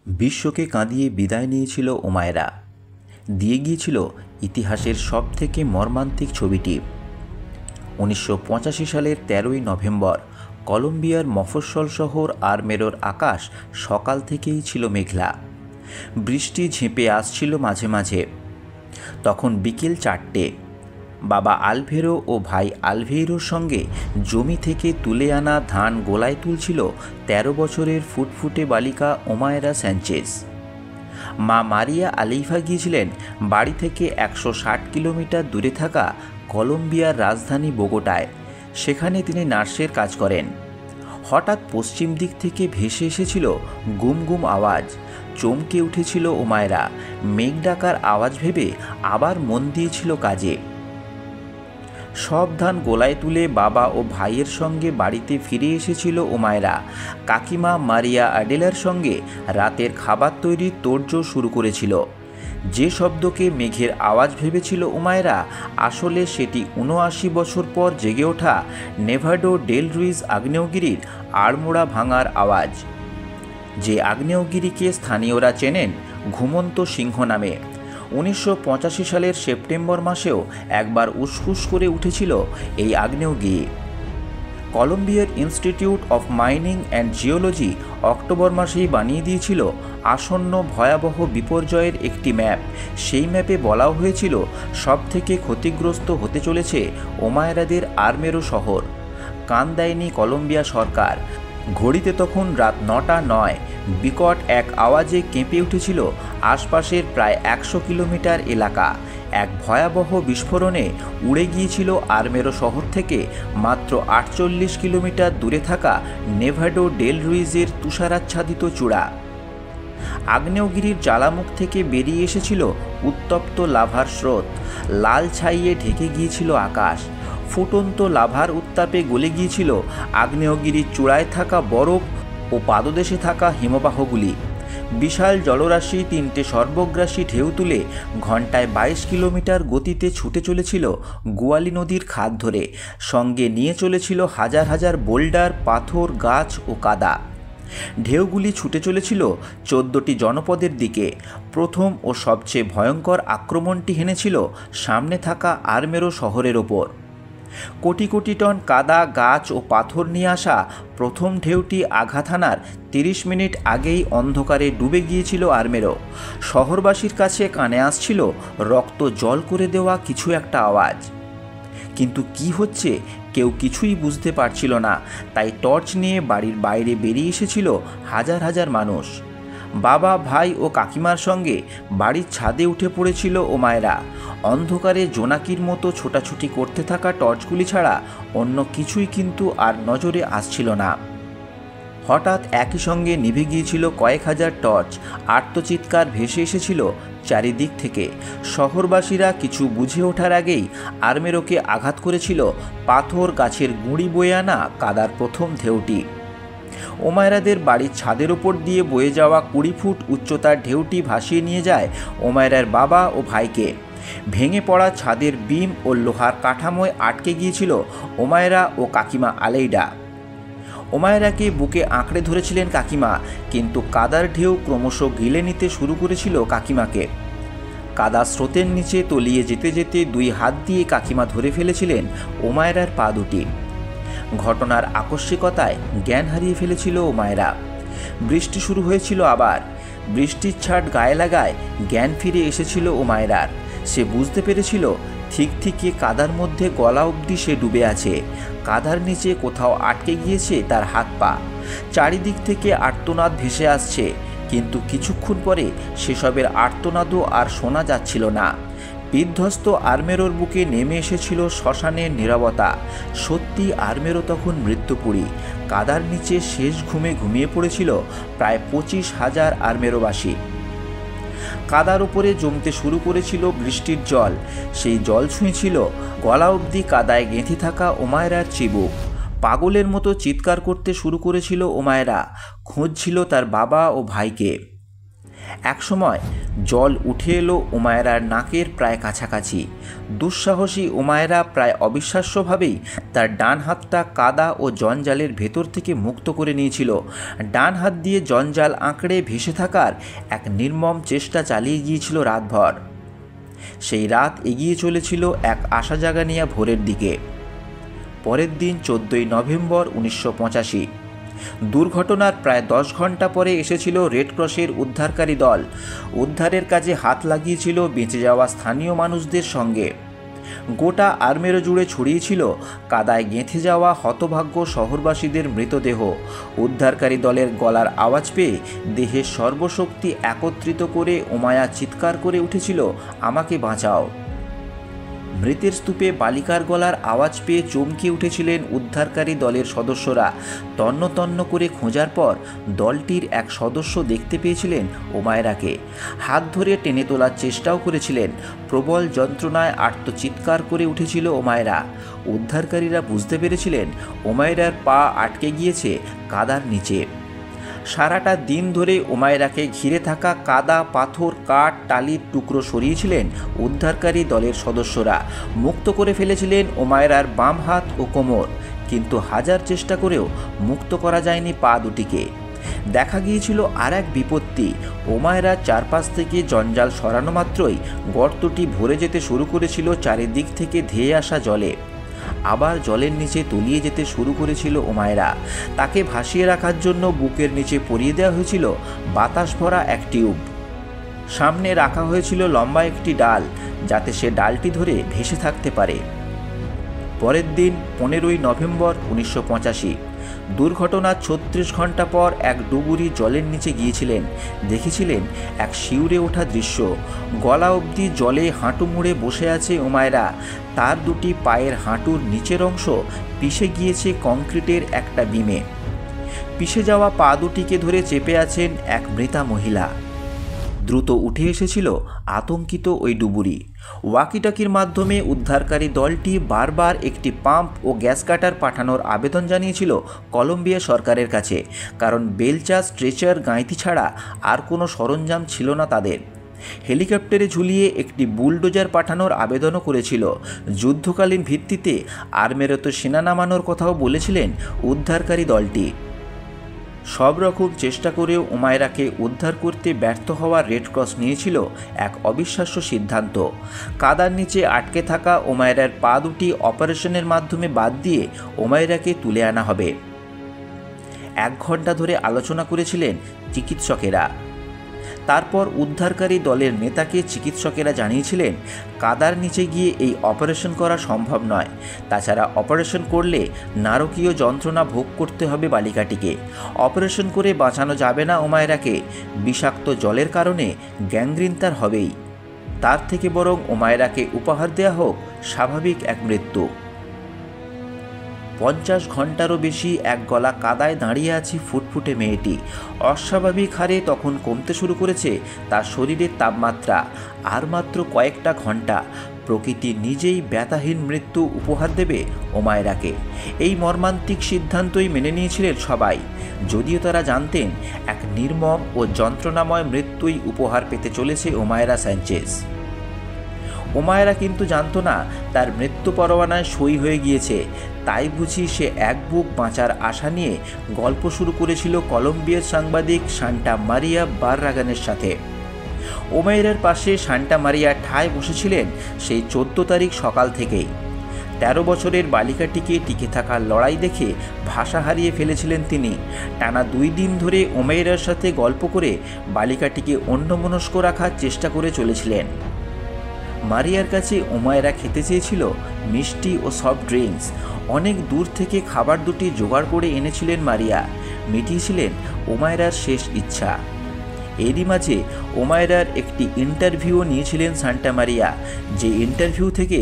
বিশ্বকে কাঁদিয়ে বিদায় নিয়েছিল ওমায়রা। দিয়ে গিয়েছিল ইতিহাসের সবথেকে মর্মান্তিক ছবিটি। 1985 সালের 13ই নভেম্বর কলম্বিয়ার মফস্বল শহর আরমেরোর আকাশ সকাল থেকেই ছিল মেঘলা। বৃষ্টি ঝেঁপে আসছিল মাঝে মাঝে। তখন বিকেল 4টে। বাবা আলভেরো ও ভাই আলভেইরোর সঙ্গে জমি থেকে তুলে আনা ধান গোলায় তুলছিল 13 বছরের ফুটফুটে বালিকা ওমায়রা স্যাঞ্চেজ। মা মারিয়া আলিফা গিয়েছিলেন বাড়ি থেকে 160 কিলোমিটার দূরে থাকা কলম্বিয়ার রাজধানী বোগোটায়। সেখানে তিনি নার্সের কাজ করেন। হঠাৎ পশ্চিম দিক থেকে ভেসে এসেছিল গুম গুম আওয়াজ। চমকে উঠেছিল ওমায়রা। মেঘ ডাকার আওয়াজ ভেবে আবার মন দিয়েছিল কাজে। সব ধান গোলায় তুলে বাবা ও ভাইয়ের সঙ্গে বাড়িতে ফিরে এসেছিল ওমায়রা। কাকিমা মারিয়া আডেলার সঙ্গে রাতের খাবার তৈরির তোড়জোড় শুরু করেছিল। যে শব্দকে মেঘের আওয়াজ ভেবেছিল ওমায়রা, আসলে সেটি 79 বছর পর জেগে ওঠা নেভাডো ডেল রুইজ আগ্নেয়গিরির আড়মোড়া ভাঙার আওয়াজ। যে আগ্নেয়গিরিকে স্থানীয়রা চেনেন ঘুমন্ত সিংহ নামে। 1985 সালের সেপ্টেম্বর মাসেও একবার উসকুস করে উঠেছিল এই আগ্নেয়গিরি। কলম্বিয়ার institute of mining and geology October মাসেই বানিয়ে দিয়েছিল আসন্ন ভয়াবহ বিপর্যয়ের একটি ম্যাপ। সেই ম্যাপে বলাও হয়েছিল সবথেকে ক্ষতিগ্রস্ত হতে চলেছে ওমায়রাদের আরমেরো শহর। কান দেয়নি কলম্বিয়া সরকার। ঘড়িতে তখন রাত 9টা 9। বিকট এক আওয়াজে কেঁপে উঠেছিল আশপাশের প্রায় 100 কিলোমিটার এলাকা। এক ভয়াবহ বিস্ফোরণে উড়ে গিয়েছিল আরমেরো শহর থেকে মাত্র 48 কিলোমিটার দূরে থাকা নেভাডো ডেল রুইজের তুষারাচ্ছাদিত চূড়া। আগ্নেয়গিরির জ্বালামুখ থেকে বেরিয়ে এসেছিল উত্তপ্ত লাভার স্রোত। লাল ছাইয়ে ঢেকে গিয়েছিল আকাশ। ফুটন্ত লাভার উত্তাপে গলে গিয়েছিল আগ্নেয়গিরির চূড়ায় থাকা বরফ ও পাদদেশে থাকা হিমবাহগুলি। বিশাল জলরাশি 3টে সর্বগ্রাসী ঢেউ তুলে ঘন্টায় 22 কিলোমিটার গতিতে ছুটে চলেছিল গোয়ালি নদীর খাদ ধরে। সঙ্গে নিয়ে চলেছিল হাজার হাজার বোল্ডার, পাথর, গাছ ও কাদা। ঢেউগুলি ছুটে চলেছিল 14টি জনপদের দিকে। প্রথম ও সবচেয়ে ভয়ঙ্কর আক্রমণটি হেনেছিল সামনে থাকা আরমেরো শহরের ওপর। কোটি কোটি টন কাদা, গাছ ও পাথর নিয়ে আসা প্রথম ঢেউটি আঘাত হানার 30 মিনিট আগেই অন্ধকারে ডুবে গিয়েছিল আরমেরো। শহরবাসীর কাছে কানে আসছিল রক্ত জল করে দেওয়া কিছু একটা আওয়াজ। কিন্তু কি হচ্ছে কেউ কিছুই বুঝতে পারছিল না। তাই টর্চ নিয়ে বাড়ির বাইরে বেরিয়ে এসেছিল হাজার হাজার মানুষ। বাবা, ভাই ও কাকিমার সঙ্গে বাড়ির ছাদে উঠে পড়েছিল ওমায়রা। অন্ধকারে জোনাকির মতো ছোটাছুটি করতে থাকা টর্চগুলি ছাড়া অন্য কিছুই কিন্তু আর নজরে আসছিল না। হঠাৎ একই সঙ্গে নিভে গিয়েছিল কয়েক হাজার টর্চ। আর্তচিৎকার ভেসে এসেছিল চারিদিক থেকে। শহরবাসীরা কিছু বুঝে ওঠার আগেই আরমেরোকে আঘাত করেছিল পাথর, গাছের গুঁড়ি বয়ে আনা কাদার প্রথম ঢেউটি। ওমায়রাদের বাড়ির ছাদের ওপর দিয়ে বয়ে যাওয়া 20 ফুট উচ্চতার ঢেউটি ভাসিয়ে নিয়ে যায় ওমায়রার বাবা ও ভাইকে। ভেঙে পড়া ছাদের বিম ও লোহার কাঠামোয় আটকে গিয়েছিল ওমায়রা ও কাকিমা আলেইডা। ওমায়রাকে বুকে আঁকড়ে ধরেছিলেন কাকিমা, কিন্তু কাদার ঢেউ ক্রমশ গিলে নিতে শুরু করেছিল কাকিমাকে। কাদা স্রোতের নিচে তলিয়ে যেতে যেতে 2 হাত দিয়ে কাকিমা ধরে ফেলেছিলেন ওমায়রার পা দুটি। ঘটনার আকস্মিকতায় জ্ঞান হারিয়ে ফেলেছিল ওমায়রা। বৃষ্টি শুরু হয়েছিল আবার। বৃষ্টির ছাট গায়ে লাগায় জ্ঞান ফিরে এসেছিল ওমায়রার। সে বুঝতে পেরেছিল ঠিক থেকে কাদার মধ্যে গলা অবধি সে ডুবে আছে। কাদার নিচে কোথাও আটকে গিয়েছে তার হাত পা। চারিদিক থেকে আর্তনাদ ভেসে আসছে, কিন্তু কিছুক্ষণ পরে সেসবের আর্তনাদও আর শোনা যাচ্ছিল না। বিধ্বস্ত আরমেরোর বুকে নেমে এসেছিল শ্মশানের নীরবতা। সত্যি আরমেরো তখন মৃত্যুপুরী। কাদার নিচে শেষ ঘুমে ঘুমিয়ে পড়েছিল প্রায় 25,000 আরমেরোবাসী। কাদার উপরে জমতে শুরু করেছিল বৃষ্টির জল। সেই জল ছুঁয়েছিল গলা অবধি কাদায় গেঁথে থাকা ওমায়রার চিবুক। পাগলের মতো চিৎকার করতে শুরু করেছিল ওমায়রা। খুঁজছিল তার বাবা ও ভাইকে। একসময় জল উঠে এলো উমায়রার নাকের প্রায় কাছাকাছি। দুঃসাহসী উমায়রা প্রায় অবিশ্বাস্যভাবেই তার ডান হাতটা কাদা ও জঞ্জালের ভেতর থেকে মুক্ত করে নিয়েছিল। ডান হাত দিয়ে জঞ্জাল আঁকড়ে ভেসে থাকার এক নির্মম চেষ্টা চালিয়ে গিয়েছিল রাতভর। সেই রাত এগিয়ে চলেছিল এক আশা জাগানিয়া ভোরের দিকে। পরের দিন 14ই নভেম্বর 1985। দুর্ঘটনার প্রায় 10 ঘন্টা পরে এসেছিল রেড ক্রসের উদ্ধারকারী দল। উদ্ধারের কাজে হাত লাগিয়েছিল বেঁচে যাওয়া স্থানীয় মানুষদের সঙ্গে। গোটা আর্মেরো জুড়ে ছড়িয়েছিল কাদায় গেঁথে যাওয়া হতভাগ্য শহরবাসীদের মৃতদেহ। উদ্ধারকারী দলের গলার আওয়াজ পেয়ে দেহের সর্বশক্তি একত্রিত করে উমায়া চিৎকার করে উঠেছিল, আমাকে বাঁচাও। মৃতের স্তূপে বালিকার গলার আওয়াজ পেয়ে চমকে উঠেছিলেন উদ্ধারকারী দলের সদস্যরা। তন্ন তন্ন করে খোঁজার পর দলটির এক সদস্য দেখতে পেয়েছিলেন উমায়রাকে। হাত ধরে টেনে তোলার চেষ্টাও করেছিলেন। প্রবল যন্ত্রণায় আর্তচিৎকার করে উঠেছিল উমায়রা। উদ্ধারকারীরা বুঝতে পেরেছিলেন উমায়রার পা আটকে গিয়েছে কাদার নিচে। সারাটা দিন ধরে উমায়রাকে ঘিরে থাকা কাদা, পাথর, কাঠ, টালির টুকরো সরিয়েছিলেন উদ্ধারকারী দলের সদস্যরা। মুক্ত করে ফেলেছিলেন উমায়রার বাম হাত ও কোমর, কিন্তু হাজার চেষ্টা করেও মুক্ত করা যায়নি পা দুটিকে। দেখা গিয়েছিল আর এক বিপত্তি। উমায়রার চারপাশ থেকে জঞ্জাল সরানো মাত্রই গর্তটি ভরে যেতে শুরু করেছিল চারিদিক থেকে ধেয়ে আসা জলে। আবার জলের নিচে তলিয়ে যেতে শুরু করেছিল উমায়রা। তাকে ভাসিয়ে রাখার জন্য বুকের নিচে পরিয়ে দেওয়া হয়েছিল বাতাস ভরা এক টিউব। সামনে রাখা হয়েছিল লম্বা একটি ডাল, যাতে সে ডালটি ধরে ভেসে থাকতে পারে। পরের দিন 15ই নভেম্বর 1985। দুর্ঘটনার 36 ঘন্টা পর এক ডুবুরি জলের নিচে গিয়েছিলেন। দেখেছিলেন এক শিউরে ওঠা দৃশ্য। গলা অবধি জলে হাঁটু মুড়ে বসে আছে উমায়রা। তার দুটি পায়ের হাঁটুর নিচের অংশ পিষে গিয়েছে কংক্রিটের একটা বিমে। পিষে যাওয়া পা দুটিকে ধরে চেপে আছেন এক মৃতা মহিলা। দ্রুত উঠে এসেছিল আতঙ্কিত ওই ডুবুরি। ওয়াকিটকির মাধ্যমে উদ্ধারকারী দলটি বারবার একটি পাম্প ও গ্যাস কাটার পাঠানোর আবেদন জানিয়েছিল কলম্বিয়া সরকারের কাছে, কারণ বেলচা, স্ট্রেচার, গাঁইতি ছাড়া আর কোনো সরঞ্জাম ছিল না তাদের। হেলিকপ্টারে ঝুলিয়ে একটি বুলডোজার পাঠানোর আবেদনও করেছিল। যুদ্ধকালীন ভিত্তিতে আর্মেরোতে সেনা নামানোর কথাও বলেছিলেন উদ্ধারকারী দলটি। সব রকম চেষ্টা করেও উমায়রাকে উদ্ধার করতে ব্যর্থ হওয়া রেড ক্রস নিয়েছিল এক অবিশ্বাস্য সিদ্ধান্ত। কাদার নিচে আটকে থাকা উমায়রার পা দুটি অপারেশনের মাধ্যমে বাদ দিয়ে উমায়রাকে তুলে আনা হবে। 1 ঘন্টা ধরে আলোচনা করেছিলেন চিকিৎসকেরা। তারপর উদ্ধারকারী দলের নেতাকে চিকিৎসকেরা জানিয়েছিলেন কাদার নিচে গিয়ে এই অপারেশন করা সম্ভব নয়। তাছাড়া অপারেশন করলে নারকীয় যন্ত্রণা ভোগ করতে হবে বালিকাটিকে। অপারেশন করে বাঁচানো যাবে না উমায়রাকে। বিষাক্ত জলের কারণে গ্যাংগ্রিন তার হবেই। তার থেকে বরং উমায়রাকে উপহার দেয়া হোক স্বাভাবিক এক মৃত্যু। 50 ঘন্টারও বেশি এক গলা কাদায় দাঁড়িয়ে আছে ফুটফুটে মেয়েটি। অস্বাভাবিক হারে তখন কমতে শুরু করেছে তার শরীরের তাপমাত্রা। আর মাত্র কয়েকটা ঘন্টা প্রকৃতি নিজেই ব্যথাহীন মৃত্যু উপহার দেবে উমায়রাকে। এই মর্মান্তিক সিদ্ধান্তই মেনে নিয়েছিলেন সবাই, যদিও তারা জানতেন এক নির্মম ও যন্ত্রণাময় মৃত্যুই উপহার পেতে চলেছে উমায়রা স্যাঞ্চেজ। উমায়রা কিন্তু জানতো না তার মৃত্যু পরোয়ানায় সই হয়ে গিয়েছে। তাই বুঝি সে এক বুক বাঁচার আশা নিয়ে গল্প শুরু করেছিল কলম্বিয়ার সাংবাদিক সান্টা মারিয়া বাররাগানের সাথে। উমায়রার পাশে সান্টা মারিয়া ঠায় বসেছিলেন সেই 14 তারিখ সকাল থেকেই। 13 বছরের বালিকাটিকে টিকে থাকার লড়াই দেখে ভাষা হারিয়ে ফেলেছিলেন তিনি। টানা 2 দিন ধরে উমায়রার সাথে গল্প করে বালিকাটিকে অন্যমনস্ক রাখার চেষ্টা করে চলেছিলেন। মারিয়ার কাছে উমায়রা খেতে চেয়েছিল মিষ্টি ও সফট ড্রিঙ্কস। অনেক দূর থেকে খাবার দুটি জোগাড় করে এনেছিলেন মারিয়া, মিটিয়েছিলেন উমায়রার শেষ ইচ্ছা। এরই মাঝে উমায়রার একটি ইন্টারভিউও নিয়েছিলেন সান্টা মারিয়া, যে ইন্টারভিউ থেকে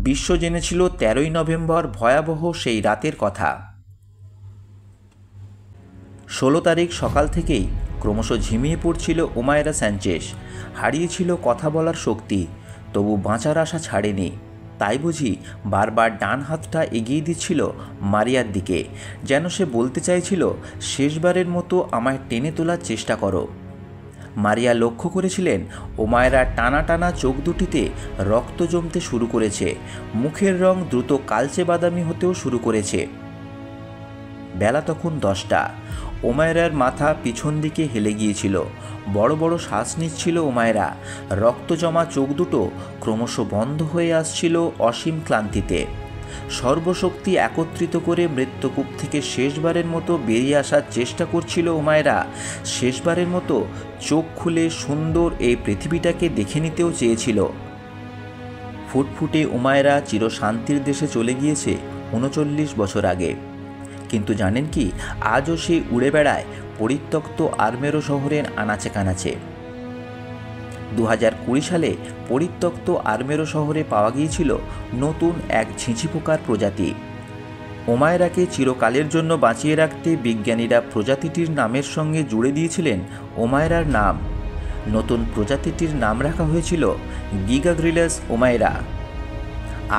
বিশ্ব জেনেছিল 13ই নভেম্বর ভয়াবহ সেই রাতের কথা। 16 তারিখ সকাল থেকেই ক্রমশ ঝিমিয়ে পড়ছিল উমায়রা স্যাঞ্চেজ। হারিয়েছিল কথা বলার শক্তি, তবু বাঁচার আশা ছাড়েনি। তাই বুঝি বারবার ডান হাতটা এগিয়ে দিচ্ছিল মারিয়ার দিকে, যেন সে বলতে চাইছিল শেষবারের মতো আমায় টেনে তোলার চেষ্টা করো। মারিয়া লক্ষ্য করেছিলেন ওমায়রা টানা টানা চোখ দুটিতে রক্ত জমতে শুরু করেছে, মুখের রং দ্রুত কালচে বাদামি হতেও শুরু করেছে। বেলা তখন 10টা। ওমায়রার মাথা পিছন দিকে হেলে গিয়েছিল, বড় বড় শ্বাস নিচ্ছিল ওমায়রা। রক্ত জমা চোখ দুটো ক্রমশ বন্ধ হয়ে আসছিল অসীম ক্লান্তিতে। সর্বশক্তি একত্রিত করে মৃত্যুকূপ থেকে শেষবারের মতো বেরিয়ে আসার চেষ্টা করছিল ওমায়রা। শেষবারের মতো চোখ খুলে সুন্দর এই পৃথিবীটাকে দেখে নিতেও চেয়েছিল। ফুটফুটে ওমায়রা চিরশান্তির দেশে চলে গিয়েছে 39 বছর আগে। কিন্তু জানেন কি, আজও সে উড়ে বেড়ায় পরিত্যক্ত আরমেরো শহরের আনাচে কানাচে। 2020 সালে পরিত্যক্ত আরমেরো শহরে পাওয়া গিয়েছিল নতুন এক ঝিঁঝি পোকার প্রজাতি। ওমায়রাকে চিরকালের জন্য বাঁচিয়ে রাখতে বিজ্ঞানীরা প্রজাতিটির নামের সঙ্গে জুড়ে দিয়েছিলেন ওমায়রার নাম। নতুন প্রজাতিটির নাম রাখা হয়েছিল গিগাগ্রিলাস ওমায়রা।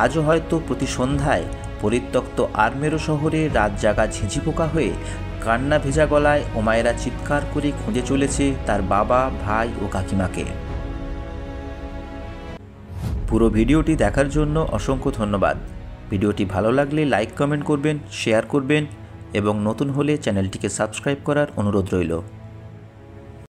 আজও হয়তো প্রতি সন্ধ্যায় পরিত্যক্ত আরমেরো শহরে রাত জাগা ঝিঁঝি পোকা হয়ে কান্না ভেজা গলায় ওমায়রা চিৎকার করে খুঁজে চলেছে তার বাবা, ভাই ও কাকিমাকে। পুরো ভিডিওটি দেখার জন্য অসংখ্য ধন্যবাদ। ভিডিওটি ভালো লাগলে লাইক, কমেন্ট করবেন, শেয়ার করবেন এবং নতুন হলে চ্যানেলটিকে সাবস্ক্রাইব করার অনুরোধ রইল।